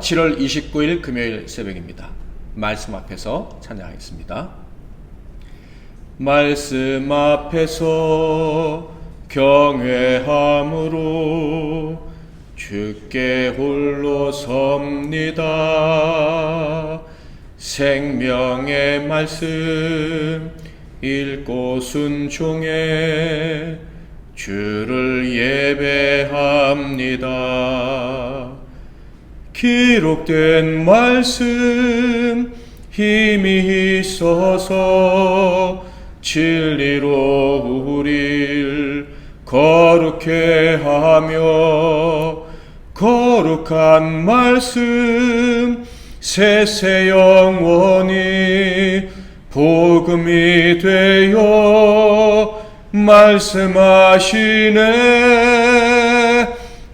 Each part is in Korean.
7월 29일 금요일 새벽입니다. 말씀 앞에서 찬양하겠습니다. 말씀 앞에서 경외함으로 주께 홀로 섭니다. 생명의 말씀 읽고 순종해 주를 예배합니다. 기록된 말씀 힘이 있어서 진리로 우릴 거룩해 하며 거룩한 말씀 세세 영원히 복음이 되어 말씀하시네.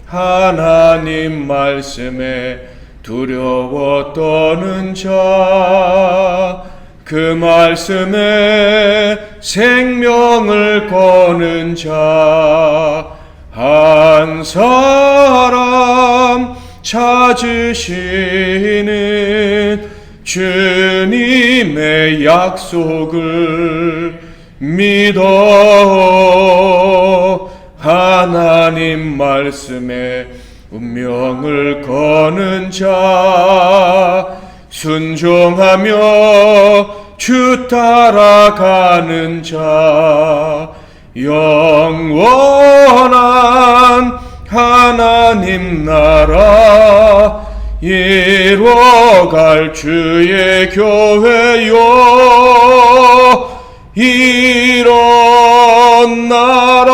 하나님 말씀에 두려워 떠는 자, 그 말씀에 생명을 거는 자, 한 사람 찾으시는 주님의 약속을 믿어 하나님 말씀에 운명을 거는 자, 순종하며 주 따라가는 자, 영원한 하나님 나라 이루어갈 주의 교회요, 이런 나라.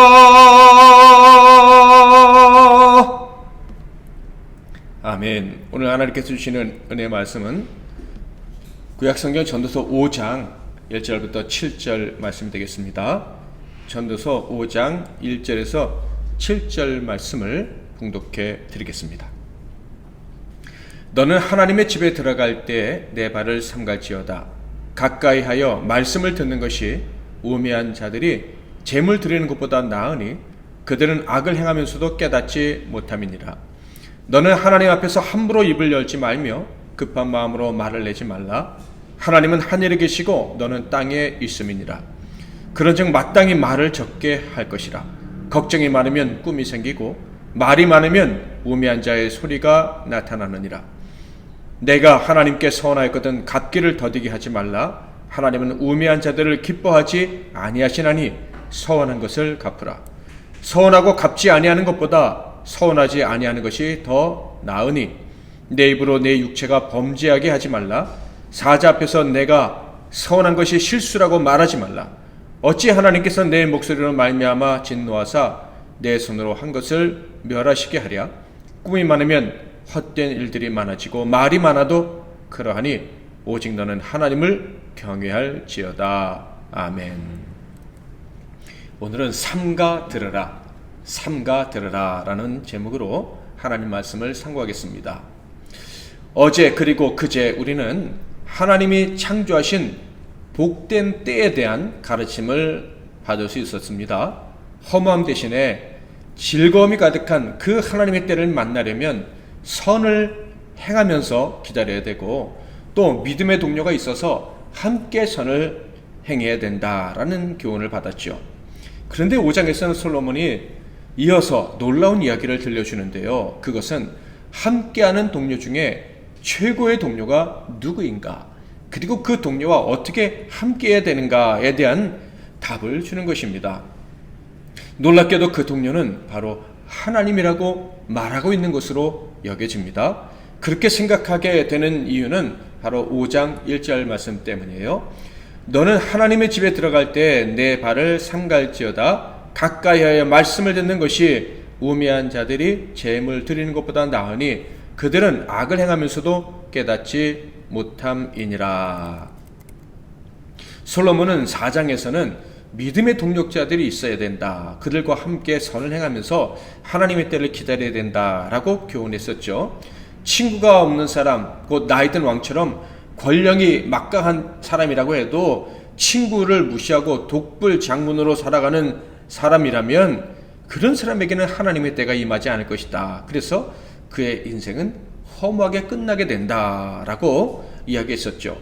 아멘. 오늘 하나님께서 주시는 은혜의 말씀은 구약성경 전도서 5장 1절부터 7절 말씀이 되겠습니다. 전도서 5장 1절에서 7절 말씀을 봉독해 드리겠습니다. 너는 하나님의 집에 들어갈 때 내 발을 삼갈지어다. 가까이 하여 말씀을 듣는 것이 우매한 자들이 재물 드리는 것보다 나으니 그들은 악을 행하면서도 깨닫지 못함이니라. 너는 하나님 앞에서 함부로 입을 열지 말며 급한 마음으로 말을 내지 말라. 하나님은 하늘에 계시고 너는 땅에 있음이니라. 그런즉 마땅히 말을 적게 할 것이라. 걱정이 많으면 꿈이 생기고 말이 많으면 우매한 자의 소리가 나타나느니라. 내가 하나님께 서원하였거든 갚기를 더디게 하지 말라. 하나님은 우매한 자들을 기뻐하지 아니하시나니 서원한 것을 갚으라. 서원하고 갚지 아니하는 것보다 서원하지 아니하는 것이 더 나으니 내 입으로 내 육체가 범죄하게 하지 말라. 사자 앞에서 내가 서원한 것이 실수라고 말하지 말라. 어찌 하나님께서 내 목소리로 말미암아 진노하사 내 손으로 한 것을 멸하시게 하랴. 꿈이 많으면 헛된 일들이 많아지고 말이 많아도 그러하니 오직 너는 하나님을 경외할지어다. 아멘. 오늘은 삼가 들으라, 삼가 들으라 라는 제목으로 하나님 말씀을 상고하겠습니다. 어제 그리고 그제 우리는 하나님이 창조하신 복된 때에 대한 가르침을 받을 수 있었습니다. 허무함 대신에 즐거움이 가득한 그 하나님의 때를 만나려면 선을 행하면서 기다려야 되고 또 믿음의 동료가 있어서 함께 선을 행해야 된다라는 교훈을 받았죠. 그런데 5장에서는 솔로몬이 이어서 놀라운 이야기를 들려주는데요. 그것은 함께하는 동료 중에 최고의 동료가 누구인가, 그리고 그 동료와 어떻게 함께해야 되는가에 대한 답을 주는 것입니다. 놀랍게도 그 동료는 바로 하나님이라고 말하고 있는 것으로 여겨집니다. 그렇게 생각하게 되는 이유는 바로 5장 1절 말씀 때문이에요. 너는 하나님의 집에 들어갈 때 내 발을 삼갈지어다. 가까이 하여 말씀을 듣는 것이 우매한 자들이 재물 드리는 것보다 나으니 그들은 악을 행하면서도 깨닫지 못함이니라. 솔로몬은 4장에서는 믿음의 동력자들이 있어야 된다, 그들과 함께 선을 행하면서 하나님의 때를 기다려야 된다라고 교훈했었죠. 친구가 없는 사람, 곧 나이든 왕처럼 권력이 막강한 사람이라고 해도 친구를 무시하고 독불 장군으로 살아가는 사람이라면 그런 사람에게는 하나님의 때가 임하지 않을 것이다. 그래서 그의 인생은 허무하게 끝나게 된다라고 이야기했었죠.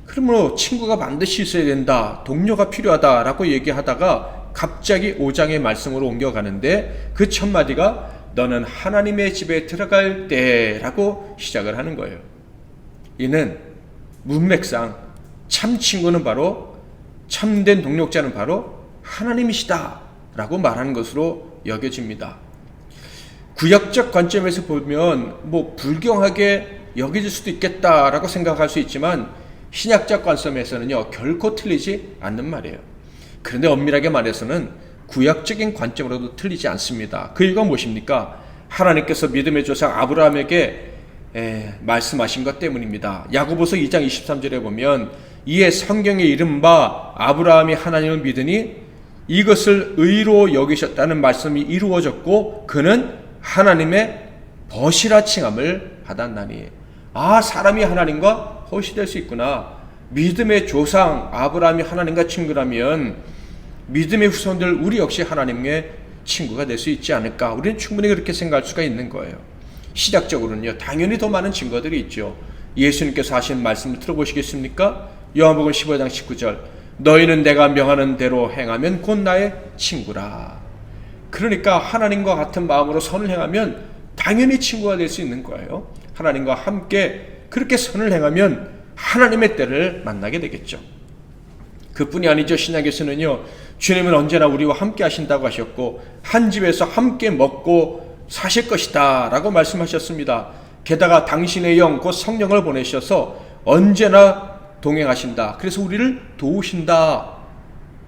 그러므로 친구가 반드시 있어야 된다, 동료가 필요하다라고 얘기하다가 갑자기 5장의 말씀으로 옮겨가는데 그 첫 마디가 너는 하나님의 집에 들어갈 때라고 시작을 하는 거예요. 이는 문맥상 참 친구는 바로, 참된 동력자는 바로 하나님이시다 라고 말하는 것으로 여겨집니다. 구약적 관점에서 보면 불경하게 여겨질 수도 있겠다라고 생각할 수 있지만 신약적 관점에서는요 결코 틀리지 않는 말이에요. 그런데 엄밀하게 말해서는 구약적인 관점으로도 틀리지 않습니다. 그 이유가 무엇입니까? 하나님께서 믿음의 조상 아브라함에게 말씀하신 것 때문입니다. 야고보서 2장 23절에 보면 이에 성경에 이른 바 아브라함이 하나님을 믿으니 이것을 의로 여기셨다는 말씀이 이루어졌고 그는 하나님의 벗이라 칭함을 받았나니. 사람이 하나님과 벗이 될 수 있구나. 믿음의 조상 아브라함이 하나님과 친구라면 믿음의 후손들 우리 역시 하나님의 친구가 될 수 있지 않을까. 우리는 충분히 그렇게 생각할 수가 있는 거예요. 시작적으로는요 당연히 더 많은 증거들이 있죠. 예수님께서 하신 말씀을 들어보시겠습니까? 요한복음 15장 19절 너희는 내가 명하는 대로 행하면 곧 나의 친구라. 그러니까 하나님과 같은 마음으로 선을 행하면 당연히 친구가 될 수 있는 거예요. 하나님과 함께 그렇게 선을 행하면 하나님의 때를 만나게 되겠죠. 그뿐이 아니죠. 신약에서는요 주님은 언제나 우리와 함께 하신다고 하셨고 한 집에서 함께 먹고 사실 것이다 라고 말씀하셨습니다. 게다가 당신의 영 곧 성령을 보내셔서 언제나 동행하신다. 그래서 우리를 도우신다.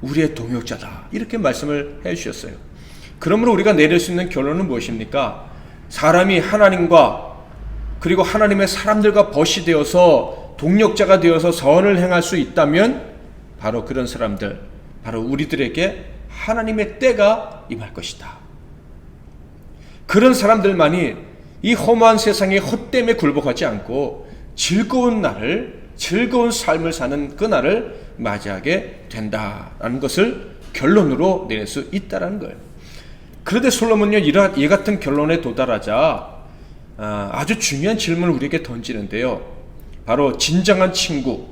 우리의 동역자다. 이렇게 말씀을 해주셨어요. 그러므로 우리가 내릴 수 있는 결론은 무엇입니까? 사람이 하나님과 그리고 하나님의 사람들과 벗이 되어서 동역자가 되어서 선을 행할 수 있다면 바로 그런 사람들, 바로 우리들에게 하나님의 때가 임할 것이다. 그런 사람들만이 이 험한 세상의 헛됨에 굴복하지 않고 즐거운 삶을 사는 그날을 맞이하게 된다라는 것을 결론으로 내릴 수 있다는 거예요. 그런데 솔로몬은요 이 같은 결론에 도달하자 아주 중요한 질문을 우리에게 던지는데요. 바로 진정한 친구,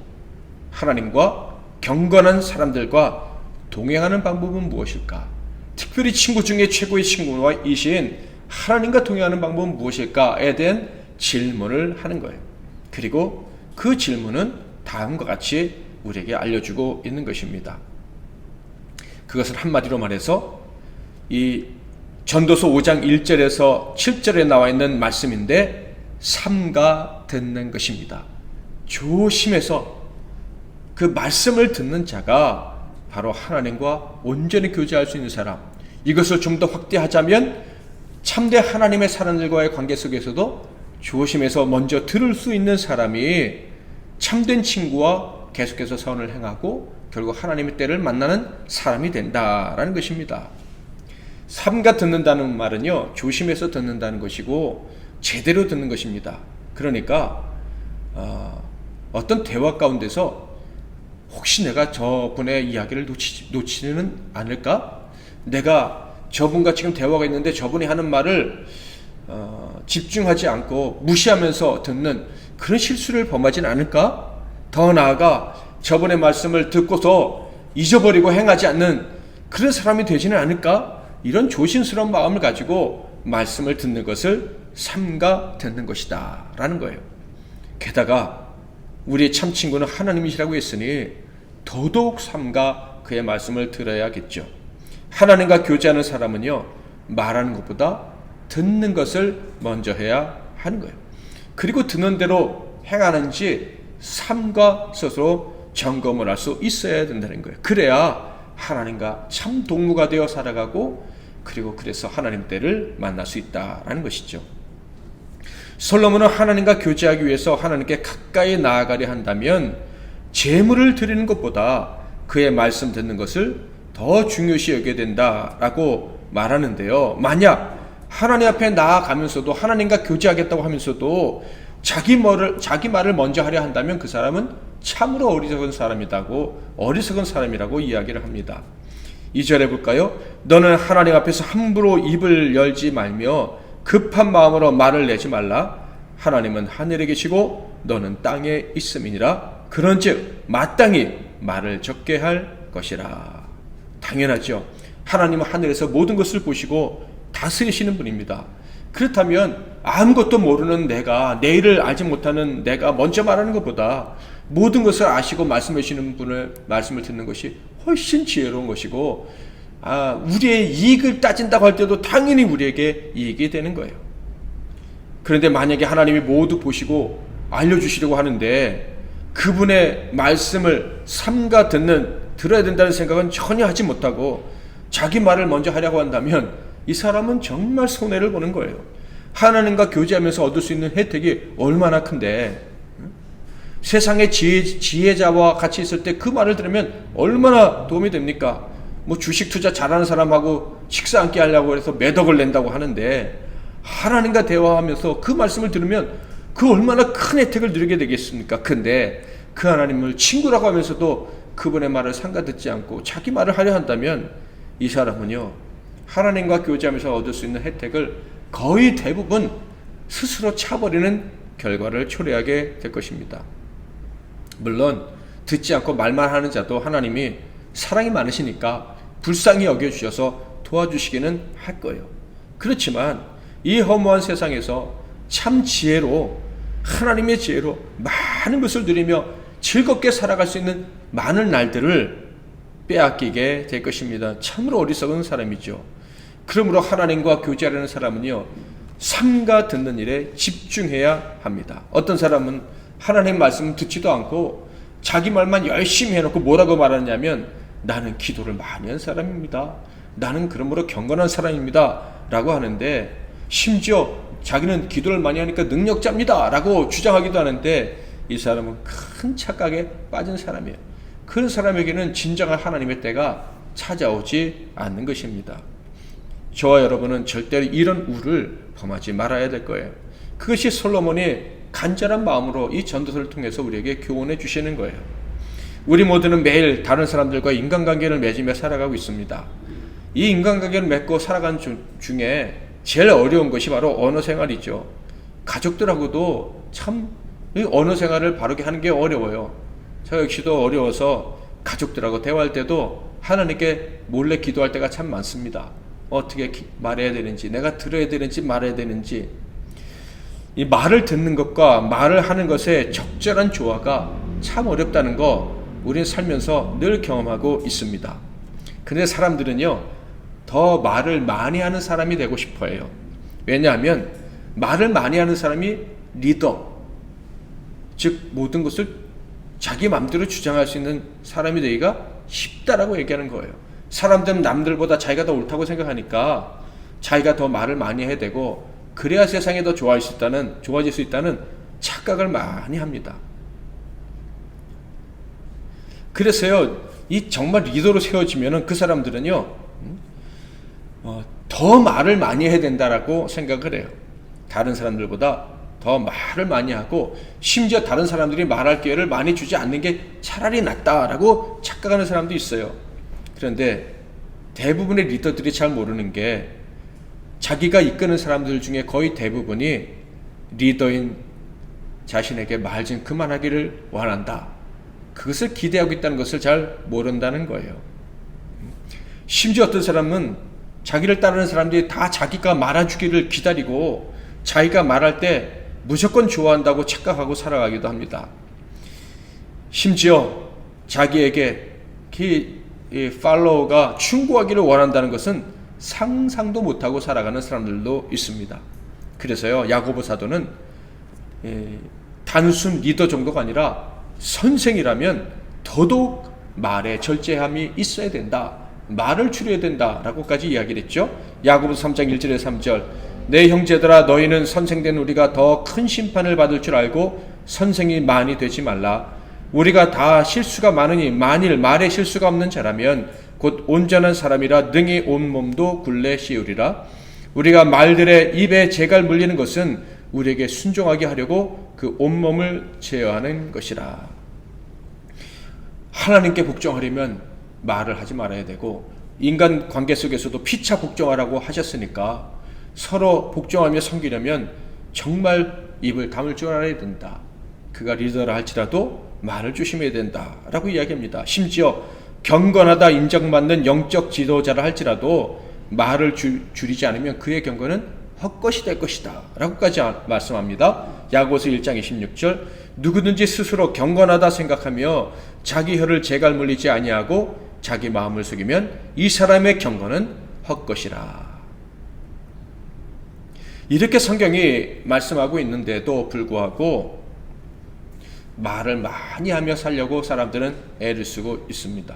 하나님과 경건한 사람들과 동행하는 방법은 무엇일까? 특별히 친구 중에 최고의 친구이신 하나님과 동행하는 방법은 무엇일까에 대한 질문을 하는 거예요. 그리고 그 질문은 다음과 같이 우리에게 알려주고 있는 것입니다. 그것을 한마디로 말해서 이 전도서 5장 1절에서 7절에 나와 있는 말씀인데 삼가 듣는 것입니다. 조심해서 그 말씀을 듣는 자가 바로 하나님과 온전히 교제할 수 있는 사람. 이것을 좀 더 확대하자면 참된 하나님의 사람들과의 관계 속에서도 조심해서 먼저 들을 수 있는 사람이 참된 친구와 계속해서 선을 행하고 결국 하나님의 때를 만나는 사람이 된다라는 것입니다. 삼가 듣는다는 말은요 조심해서 듣는다는 것이고 제대로 듣는 것입니다. 그러니까 어떤 대화 가운데서 혹시 내가 저분의 이야기를 놓치지는 않을까? 내가 저분과 지금 대화가 있는데 저분이 하는 말을 집중하지 않고 무시하면서 듣는 그런 실수를 범하지는 않을까? 더 나아가 저분의 말씀을 듣고서 잊어버리고 행하지 않는 그런 사람이 되지는 않을까? 이런 조심스러운 마음을 가지고 말씀을 듣는 것을 삼가 듣는 것이다 라는 거예요. 게다가 우리의 참 친구는 하나님이시라고 했으니 더더욱 삼가 그의 말씀을 들어야겠죠. 하나님과 교제하는 사람은요 말하는 것보다 듣는 것을 먼저 해야 하는 거예요. 그리고 듣는 대로 행하는지 삼가 스스로 점검을 할 수 있어야 된다는 거예요. 그래야 하나님과 참 동무가 되어 살아가고 그리고 그래서 하나님 때를 만날 수 있다라는 것이죠. 솔로몬은 하나님과 교제하기 위해서 하나님께 가까이 나아가려 한다면 제물을 드리는 것보다 그의 말씀 듣는 것을 더 중요시 여겨야 된다라고 말하는데요. 만약 하나님 앞에 나아가면서도 하나님과 교제하겠다고 하면서도 자기 말을 먼저 하려 한다면 그 사람은 참으로 어리석은 사람이라고 이야기를 합니다. 2절에 볼까요? 너는 하나님 앞에서 함부로 입을 열지 말며 급한 마음으로 말을 내지 말라. 하나님은 하늘에 계시고 너는 땅에 있음이니라. 그런즉 마땅히 말을 적게 할 것이라. 당연하죠. 하나님은 하늘에서 모든 것을 보시고 다스리시는 분입니다. 그렇다면 아무것도 모르는 내가, 내일을 알지 못하는 내가 먼저 말하는 것보다 모든 것을 아시고 말씀하시는 분의 말씀을 듣는 것이 훨씬 지혜로운 것이고, 우리의 이익을 따진다고 할 때도 당연히 우리에게 이익이 되는 거예요. 그런데 만약에 하나님이 모두 보시고 알려주시려고 하는데 그분의 말씀을 삼가 들어야 된다는 생각은 전혀 하지 못하고 자기 말을 먼저 하려고 한다면 이 사람은 정말 손해를 보는 거예요. 하나님과 교제하면서 얻을 수 있는 혜택이 얼마나 큰데, 세상의 지혜자와 같이 있을 때 그 말을 들으면 얼마나 도움이 됩니까? 뭐 주식 투자 잘하는 사람하고 식사 함께 하려고 해서 매덕을 낸다고 하는데, 하나님과 대화하면서 그 말씀을 들으면 그 얼마나 큰 혜택을 누리게 되겠습니까? 근데 그 하나님을 친구라고 하면서도 그분의 말을 상가 듣지 않고 자기 말을 하려 한다면 이 사람은요, 하나님과 교제하면서 얻을 수 있는 혜택을 거의 대부분 스스로 차버리는 결과를 초래하게 될 것입니다. 물론 듣지 않고 말만 하는 자도 하나님이 사랑이 많으시니까 불쌍히 여겨주셔서 도와주시기는 할 거예요. 그렇지만 이 허무한 세상에서 참 지혜로, 하나님의 지혜로 많은 것을 누리며 즐겁게 살아갈 수 있는 많은 날들을 빼앗기게 될 것입니다. 참으로 어리석은 사람이죠. 그러므로 하나님과 교제하려는 사람은요, 삼가 듣는 일에 집중해야 합니다. 어떤 사람은 하나님 말씀 듣지도 않고 자기 말만 열심히 해놓고 뭐라고 말하냐면, 나는 기도를 많이 한 사람입니다, 나는 그러므로 경건한 사람입니다 라고 하는데, 심지어 자기는 기도를 많이 하니까 능력자입니다 라고 주장하기도 하는데, 이 사람은 큰 착각에 빠진 사람이에요. 그런 사람에게는 진정한 하나님의 때가 찾아오지 않는 것입니다. 저와 여러분은 절대로 이런 우를 범하지 말아야 될 거예요. 그것이 솔로몬이 간절한 마음으로 이 전도서를 통해서 우리에게 교훈해 주시는 거예요. 우리 모두는 매일 다른 사람들과 인간관계를 맺으며 살아가고 있습니다. 이 인간관계를 맺고 살아가는 중에 제일 어려운 것이 바로 언어 생활이죠. 가족들하고도 참 언어 생활을 바르게 하는 게 어려워요. 저 역시도 어려워서 가족들하고 대화할 때도 하나님께 몰래 기도할 때가 참 많습니다. 어떻게 말해야 되는지, 내가 들어야 되는지 말해야 되는지, 이 말을 듣는 것과 말을 하는 것의 적절한 조화가 참 어렵다는 거 우리는 살면서 늘 경험하고 있습니다. 그런데 사람들은요, 더 말을 많이 하는 사람이 되고 싶어 해요. 왜냐하면 말을 많이 하는 사람이 리더, 즉 모든 것을 자기 마음대로 주장할 수 있는 사람이 되기가 쉽다라고 얘기하는 거예요. 사람들은 남들보다 자기가 더 옳다고 생각하니까 자기가 더 말을 많이 해야 되고, 그래야 세상이 더 좋아질 수 있다는 착각을 많이 합니다. 그래서요, 이 정말 리더로 세워지면은 그 사람들은요, 더 말을 많이 해야 된다라고 생각을 해요. 다른 사람들보다 더 말을 많이 하고, 심지어 다른 사람들이 말할 기회를 많이 주지 않는 게 차라리 낫다라고 착각하는 사람도 있어요. 그런데 대부분의 리더들이 잘 모르는 게, 자기가 이끄는 사람들 중에 거의 대부분이 리더인 자신에게 말 좀 그만하기를 원한다, 그것을 기대하고 있다는 것을 잘 모른다는 거예요. 심지어 어떤 사람은 자기를 따르는 사람들이 다 자기가 말해주기를 기다리고 자기가 말할 때 무조건 좋아한다고 착각하고 살아가기도 합니다. 심지어 자기에게 이 팔로워가 충고하기를 원한다는 것은 상상도 못하고 살아가는 사람들도 있습니다. 그래서요, 야고보 사도는 단순 리더 정도가 아니라 선생이라면 더더욱 말에 절제함이 있어야 된다, 말을 줄여야 된다라고까지 이야기를 했죠. 야고보서 3장 1절에 3절, 내 형제들아, 너희는 선생된 우리가 더 큰 심판을 받을 줄 알고 선생이 많이 되지 말라. 우리가 다 실수가 많으니 만일 말에 실수가 없는 자라면 곧 온전한 사람이라 능히 온몸도 굴레 씌우리라. 우리가 말들의 입에 재갈 물리는 것은 우리에게 순종하게 하려고 그 온몸을 제어하는 것이라. 하나님께 복종하려면 말을 하지 말아야 되고, 인간 관계 속에서도 피차 복종하라고 하셨으니까 서로 복종하며 섬기려면 정말 입을 다물 줄 알아야 된다. 그가 리더라 할지라도 말을 조심해야 된다라고 이야기합니다. 심지어 경건하다 인정받는 영적 지도자라 할지라도 말을 줄이지 않으면 그의 경건은 헛것이 될 것이다 라고까지 말씀합니다. 야고보서 1장 26절 누구든지 스스로 경건하다 생각하며 자기 혀를 재갈 물리지 아니하고 자기 마음을 속이면 이 사람의 경건은 헛것이라. 이렇게 성경이 말씀하고 있는데도 불구하고 말을 많이 하며 살려고 사람들은 애를 쓰고 있습니다.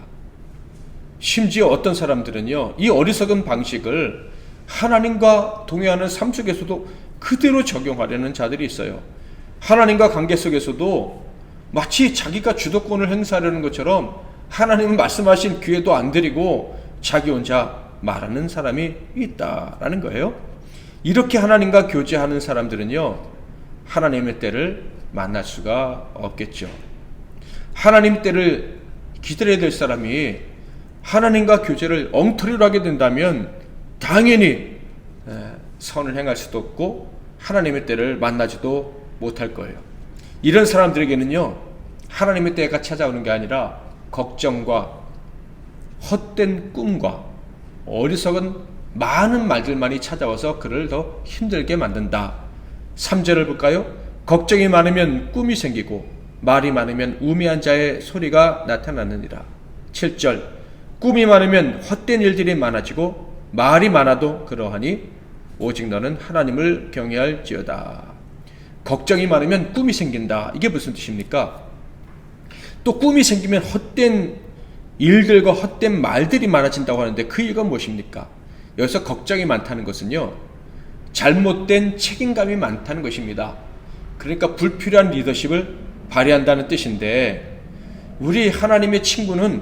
심지어 어떤 사람들은요, 이 어리석은 방식을 하나님과 동행하는 삶 속에서도 그대로 적용하려는 자들이 있어요. 하나님과 관계 속에서도 마치 자기가 주도권을 행사하려는 것처럼 하나님은 말씀하신 기회도 안 드리고 자기 혼자 말하는 사람이 있다라는 거예요. 이렇게 하나님과 교제하는 사람들은요, 하나님의 때를 만날 수가 없겠죠. 하나님 때를 기다려야 될 사람이 하나님과 교제를 엉터리로 하게 된다면 당연히 선을 행할 수도 없고 하나님의 때를 만나지도 못할 거예요. 이런 사람들에게는요, 하나님의 때가 찾아오는 게 아니라 걱정과 헛된 꿈과 어리석은 많은 말들만이 찾아와서 그를 더 힘들게 만든다. 3절을 볼까요? 걱정이 많으면 꿈이 생기고 말이 많으면 우매한 자의 소리가 나타나느니라. 7절 꿈이 많으면 헛된 일들이 많아지고 말이 많아도 그러하니 오직 너는 하나님을 경외할지어다. 걱정이 많으면 꿈이 생긴다. 이게 무슨 뜻입니까? 또 꿈이 생기면 헛된 일들과 헛된 말들이 많아진다고 하는데 그 이유가 무엇입니까? 여기서 걱정이 많다는 것은요, 잘못된 책임감이 많다는 것입니다. 그러니까 불필요한 리더십을 발휘한다는 뜻인데, 우리 하나님의 친구는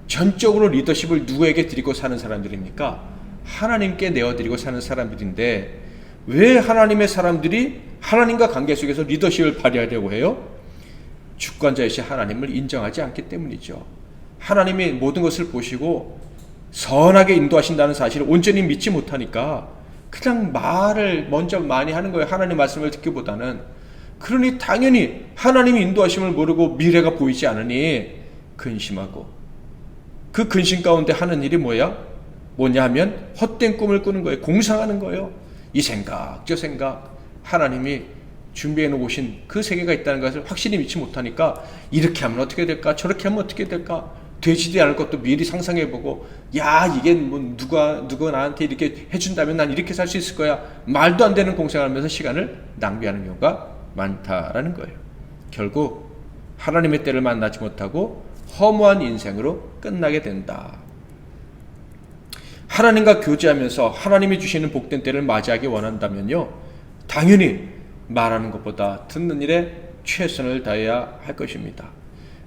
전적으로 리더십을 누구에게 드리고 사는 사람들입니까? 하나님께 내어드리고 사는 사람들인데, 왜 하나님의 사람들이 하나님과 관계 속에서 리더십을 발휘하려고 해요? 주권자이신 하나님을 인정하지 않기 때문이죠. 하나님이 모든 것을 보시고 선하게 인도하신다는 사실을 온전히 믿지 못하니까 그냥 말을 먼저 많이 하는 거예요. 하나님 말씀을 듣기보다는. 그러니 당연히 하나님이 인도하심을 모르고 미래가 보이지 않으니 근심하고, 그 근심 가운데 하는 일이 뭐냐 하면 헛된 꿈을 꾸는 거예요. 공상하는 거예요. 이 생각 저 생각, 하나님이 준비해 놓으신 그 세계가 있다는 것을 확실히 믿지 못하니까 이렇게 하면 어떻게 될까, 저렇게 하면 어떻게 될까, 되지도 않을 것도 미리 상상해보고, 야 이게 뭐 누가 나한테 이렇게 해준다면 난 이렇게 살 수 있을 거야, 말도 안 되는 공생을 하면서 시간을 낭비하는 경우가 많다라는 거예요. 결국 하나님의 때를 만나지 못하고 허무한 인생으로 끝나게 된다. 하나님과 교제하면서 하나님이 주시는 복된 때를 맞이하기 원한다면요, 당연히 말하는 것보다 듣는 일에 최선을 다해야 할 것입니다.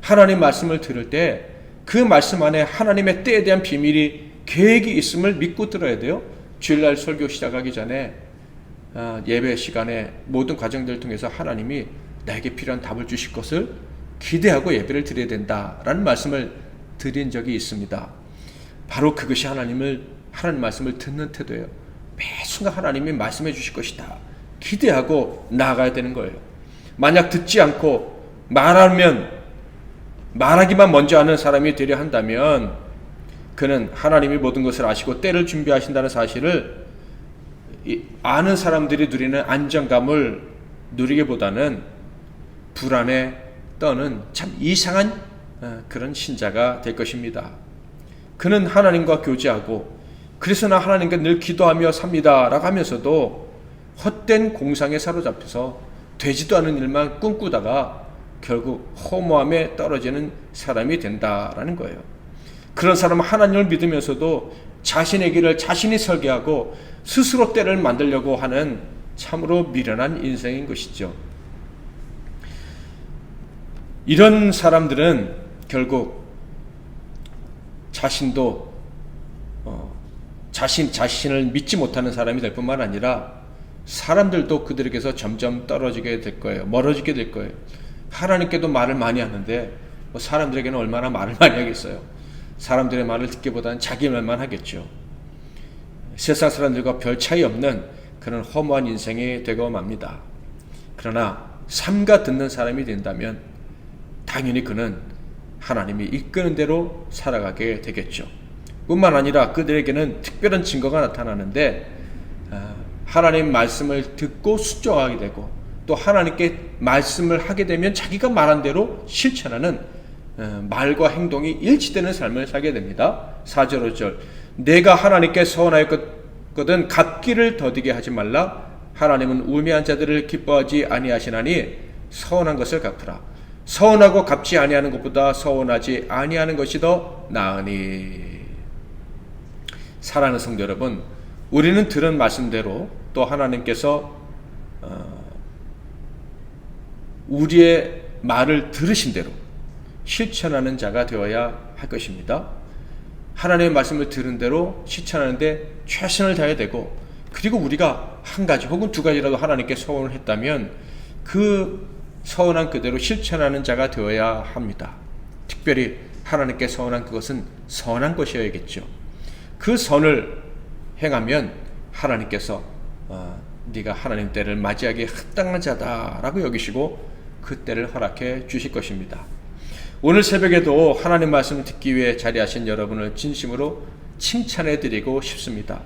하나님 말씀을 들을 때 그 말씀 안에 하나님의 때에 대한 비밀이, 계획이 있음을 믿고 들어야 돼요. 주일날 설교 시작하기 전에 예배 시간에 모든 과정들을 통해서 하나님이 나에게 필요한 답을 주실 것을 기대하고 예배를 드려야 된다라는 말씀을 드린 적이 있습니다. 바로 그것이 하나님 말씀을 듣는 태도예요. 매 순간 하나님이 말씀해 주실 것이다 기대하고 나아가야 되는 거예요. 만약 듣지 않고 말하기만 먼저 하는 사람이 되려 한다면 그는 하나님이 모든 것을 아시고 때를 준비하신다는 사실을 아는 사람들이 누리는 안정감을 누리기보다는 불안에 떠는 참 이상한 그런 신자가 될 것입니다. 그는 하나님과 교제하고 그래서 나 하나님께 늘 기도하며 삽니다 라고 하면서도 헛된 공상에 사로잡혀서 되지도 않은 일만 꿈꾸다가 결국 허무함에 떨어지는 사람이 된다라는 거예요. 그런 사람은 하나님을 믿으면서도 자신의 길을 자신이 설계하고 스스로 때를 만들려고 하는 참으로 미련한 인생인 것이죠. 이런 사람들은 결국 자신도 자신을 믿지 못하는 사람이 될 뿐만 아니라 사람들도 그들에게서 점점 떨어지게 될 거예요. 멀어지게 될 거예요. 하나님께도 말을 많이 하는데 사람들에게는 얼마나 말을 많이 하겠어요. 사람들의 말을 듣기보다는 자기 말만 하겠죠. 세상 사람들과 별 차이 없는 그런 허무한 인생이 되고 맙니다. 그러나 삼가 듣는 사람이 된다면 당연히 그는 하나님이 이끄는 대로 살아가게 되겠죠. 뿐만 아니라 그들에게는 특별한 증거가 나타나는데 하나님 말씀을 듣고 순종하게 되고 또 하나님께 말씀을 하게 되면 자기가 말한 대로 실천하는 말과 행동이 일치되는 삶을 살게 됩니다. 4절 5절 내가 하나님께 서원하였거든 갚기를 더디게 하지 말라. 하나님은 우매한 자들을 기뻐하지 아니하시나니 서원한 것을 갚으라. 서원하고 갚지 아니하는 것보다 서원하지 아니하는 것이 더 나으니. 사랑하는 성도 여러분, 우리는 들은 말씀대로 또 하나님께서 우리의 말을 들으신 대로 실천하는 자가 되어야 할 것입니다. 하나님의 말씀을 들은 대로 실천하는데 최선을 다해야 되고, 그리고 우리가 한 가지 혹은 두 가지라도 하나님께 서원을 했다면 그 서원한 그대로 실천하는 자가 되어야 합니다. 특별히 하나님께 서원한 그것은 선한 것이어야겠죠. 그 선을 행하면 하나님께서 네가 하나님 때를 맞이하기에 합당한 자다라고 여기시고 그 때를 허락해 주실 것입니다. 오늘 새벽에도 하나님 말씀을 듣기 위해 자리하신 여러분을 진심으로 칭찬해 드리고 싶습니다.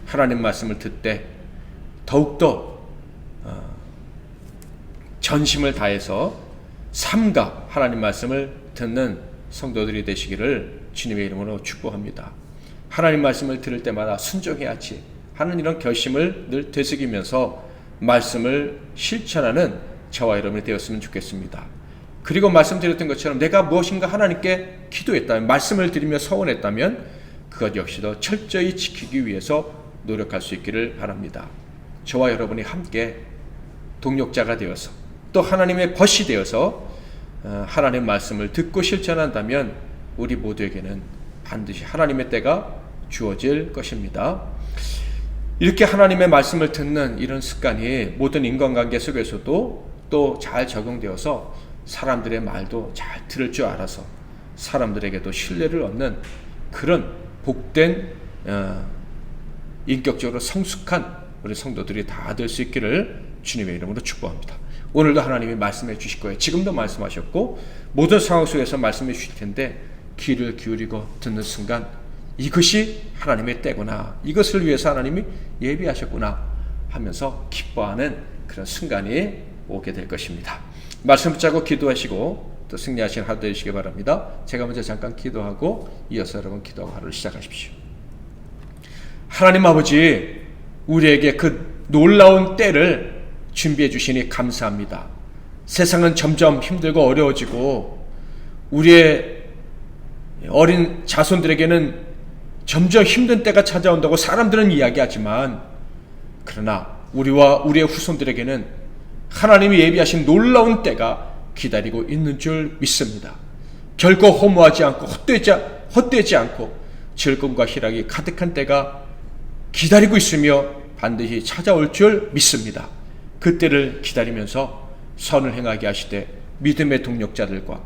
하나님 말씀을 듣되 더욱더 전심을 다해서 삼가 하나님 말씀을 듣는 성도들이 되시기를 주님의 이름으로 축복합니다. 하나님 말씀을 들을 때마다 순종해야지 하는 이런 결심을 늘 되새기면서 말씀을 실천하는 저와 여러분이 되었으면 좋겠습니다. 그리고 말씀드렸던 것처럼 내가 무엇인가 하나님께 기도했다면, 말씀을 드리며 서원했다면 그것 역시도 철저히 지키기 위해서 노력할 수 있기를 바랍니다. 저와 여러분이 함께 동력자가 되어서 또 하나님의 벗이 되어서 하나님의 말씀을 듣고 실천한다면 우리 모두에게는 반드시 하나님의 때가 주어질 것입니다. 이렇게 하나님의 말씀을 듣는 이런 습관이 모든 인간관계 속에서도 또 잘 적용되어서 사람들의 말도 잘 들을 줄 알아서 사람들에게도 신뢰를 얻는 그런 복된 인격적으로 성숙한 우리 성도들이 다 될 수 있기를 주님의 이름으로 축복합니다. 오늘도 하나님이 말씀해 주실 거예요. 지금도 말씀하셨고 모든 상황 속에서 말씀해 주실 텐데 귀를 기울이고 듣는 순간 이것이 하나님의 때구나, 이것을 위해서 하나님이 예비하셨구나 하면서 기뻐하는 그런 순간이 오게 될 것입니다. 말씀 붙잡고 기도하시고 또 승리하시는 하루 되시기 바랍니다. 제가 먼저 잠깐 기도하고 이어서 여러분 기도하고 하루를 시작하십시오. 하나님 아버지, 우리에게 그 놀라운 때를 준비해 주시니 감사합니다. 세상은 점점 힘들고 어려워지고 우리의 어린 자손들에게는 점점 힘든 때가 찾아온다고 사람들은 이야기하지만, 그러나 우리와 우리의 후손들에게는 하나님이 예비하신 놀라운 때가 기다리고 있는 줄 믿습니다. 결코 허무하지 않고 헛되지 않고 즐거움과 희락이 가득한 때가 기다리고 있으며 반드시 찾아올 줄 믿습니다. 그 때를 기다리면서 선을 행하게 하시되 믿음의 동력자들과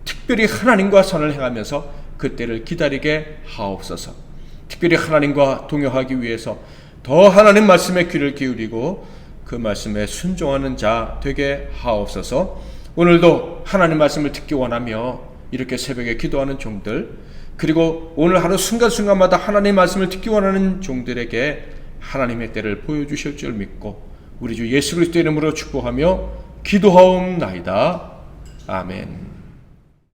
특별히 하나님과 선을 행하면서 그 때를 기다리게 하옵소서. 특별히 하나님과 동역하기 위해서 더 하나님 말씀에 귀를 기울이고 그 말씀에 순종하는 자 되게 하옵소서. 오늘도 하나님 말씀을 듣기 원하며 이렇게 새벽에 기도하는 종들, 그리고 오늘 하루 순간순간마다 하나님 말씀을 듣기 원하는 종들에게 하나님의 때를 보여주실 줄 믿고 우리 주 예수 그리스도 이름으로 축복하며 기도하옵나이다. 아멘.